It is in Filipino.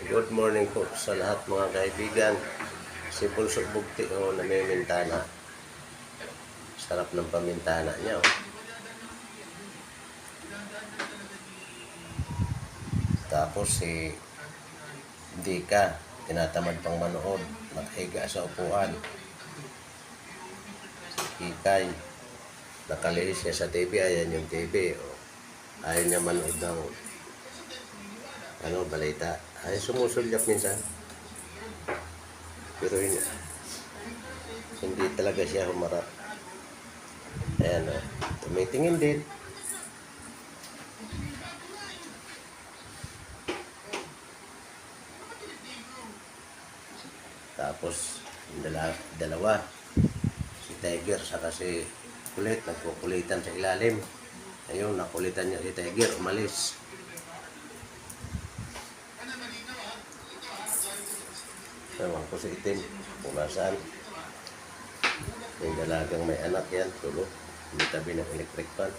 Good morning po sa lahat mga kaibigan. Si Pulso Bugti o namimintana. Sarap ng pamintana niya. Oh. Tapos si Dika, tinatamad pang manood. Nakahiga sa upuan. Si Kikay, nakalihis siya sa TV. Ayan yung TV. Oh. Ayaw niya manood ng balita. Ay, sumusulyap minsan. Pero hindi talaga siya humarap. Ayan o. Tumitingin din. Tapos, dalawa. Si Tiger saka si Kulit. Nagkukulitan sa ilalim. Ayun, nakulitan niya si Tiger. Umalis. Ewan ko si Itim. Kung nasaan. Yung dalagang may anak yan. Tulog. Hindi tabi ng electric fan.